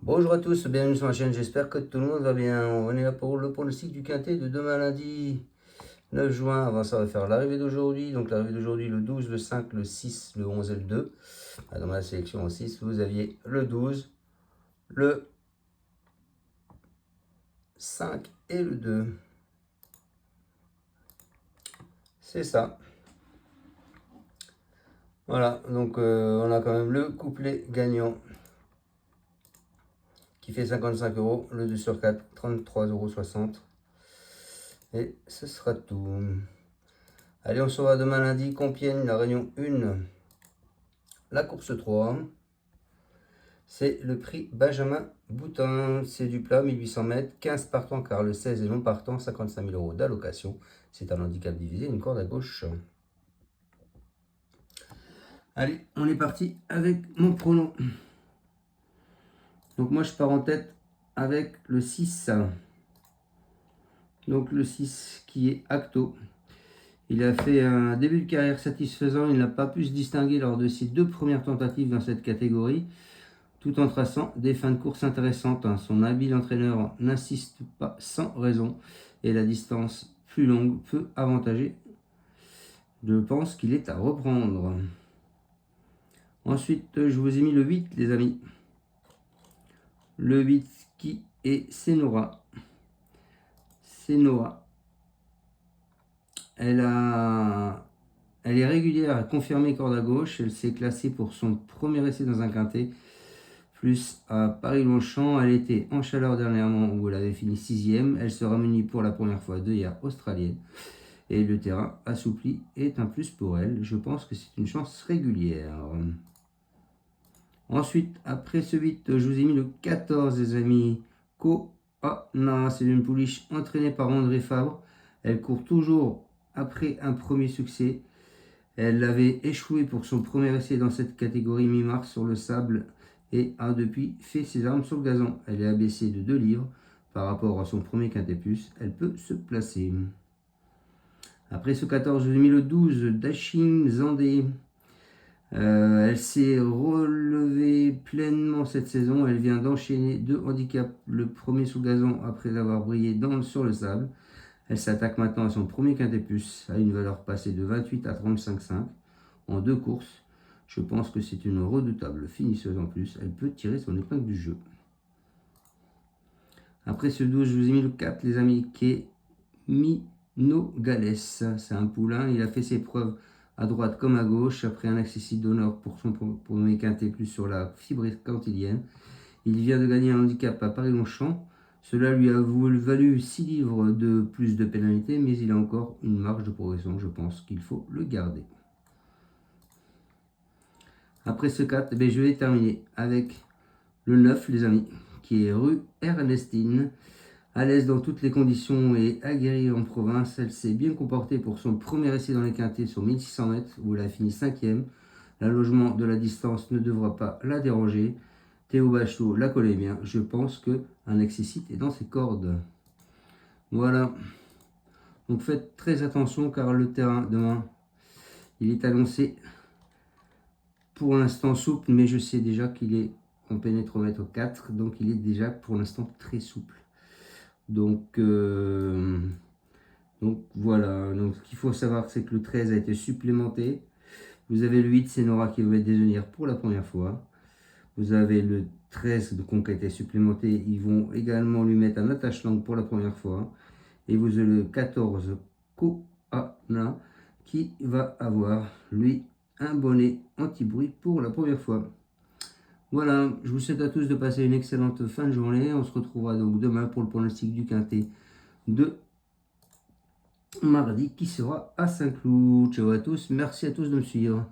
Bonjour à tous, bienvenue sur ma chaîne, j'espère que tout le monde va bien. On est là pour le pronostic du quintet de demain lundi 9 juin. Avant ça, on va faire l'arrivée d'aujourd'hui. Donc l'arrivée d'aujourd'hui, le 12, le 5, le 6, le 11 et le 2. Dans ma sélection au 6, vous aviez le 12, le 5 et le 2. C'est ça. Voilà, donc on a quand même le couplet gagnant qui fait 55 €, le 2 sur 4, 33,60 €. Et ce sera tout. Allez, on se revoit demain lundi, Compiègne, la réunion 1, la course 3. C'est le prix Benjamin Boutin, c'est du plat, 1800 mètres, 15 partants car le 16 est non partant, 55 000 € d'allocation. C'est un handicap divisé, une corde à gauche. Allez, on est parti avec mon pronom. Donc moi je pars en tête avec le 6. Donc le 6 qui est Acto. Il a fait un début de carrière satisfaisant, il n'a pas pu se distinguer lors de ses 2 premières tentatives dans cette catégorie, tout en traçant des fins de course intéressantes. Son habile entraîneur n'insiste pas sans raison et la distance plus longue peut avantager. Je pense qu'il est à reprendre. Ensuite, je vous ai mis le 8, les amis. Le 8 qui est Senora. Senora. Elle est régulière, elle confirmé corde à gauche. Elle s'est classée pour son premier essai dans un quintet. Plus à Paris-Longchamp, elle était en chaleur dernièrement où elle avait fini 6e. Elle sera munie pour la première fois d'œillères australienne. Et le terrain assoupli est un plus pour elle. Je pense que c'est une chance régulière. Ensuite, après ce 8, je vous ai mis le 14, les amis. Koana, c'est une pouliche entraînée par André Fabre. Elle court toujours après un premier succès. Elle avait échoué pour son premier essai dans cette catégorie mi-mars sur le sable et a depuis fait ses armes sur le gazon. Elle est abaissée de 2 livres par rapport à son premier quintet plus. Elle peut se placer. Après ce 14, je vous ai mis le 12, Dashing Zandé. Elle s'est relevée pleinement cette saison. Elle vient d'enchaîner 2 handicaps. Le premier sous gazon après avoir brillé sur le sable. Elle s'attaque maintenant à son premier quintet plus, à une valeur passée de 28 à 35,5 en 2 courses. Je pense que c'est une redoutable finisseuse en plus. Elle peut tirer son épingle du jeu. Après ce 12, je vous ai mis le 4, les amis, qui est Minogales. C'est un poulain. Il a fait ses preuves à droite comme à gauche, après un accessible d'honneur pour son premier quintet plus sur la fibre cantilienne. Il vient de gagner un handicap à Paris-Longchamp. Cela lui a valu 6 livres de plus de pénalité, mais il a encore une marge de progression. Je pense qu'il faut le garder. Après ce 4, je vais terminer avec le 9, les amis, qui est rue Ernestine. À l'aise dans toutes les conditions et aguerrie en province, elle s'est bien comportée pour son premier essai dans les quintets sur 1600 mètres, où elle a fini 5e. L'allongement de la distance ne devra pas la déranger. Théo Bachelot la connaît bien. Je pense qu'un excessite est dans ses cordes. Voilà. Donc faites très attention car le terrain demain, il est annoncé pour l'instant souple, mais je sais déjà qu'il est en pénétromètre 4, donc il est déjà pour l'instant très souple. Donc voilà. Donc ce qu'il faut savoir, c'est que le 13 a été supplémenté. Vous avez le 8, c'est Nora qui va mettre des œillères pour la première fois. Vous avez le 13 de conquête supplémenté. Ils vont également lui mettre un attache-langue pour la première fois. Et vous avez le 14 Koana qui va avoir, lui, un bonnet anti-bruit pour la première fois. Voilà, je vous souhaite à tous de passer une excellente fin de journée. On se retrouvera donc demain pour le pronostic du quintet de mardi qui sera à Saint-Cloud. Ciao à tous, merci à tous de me suivre.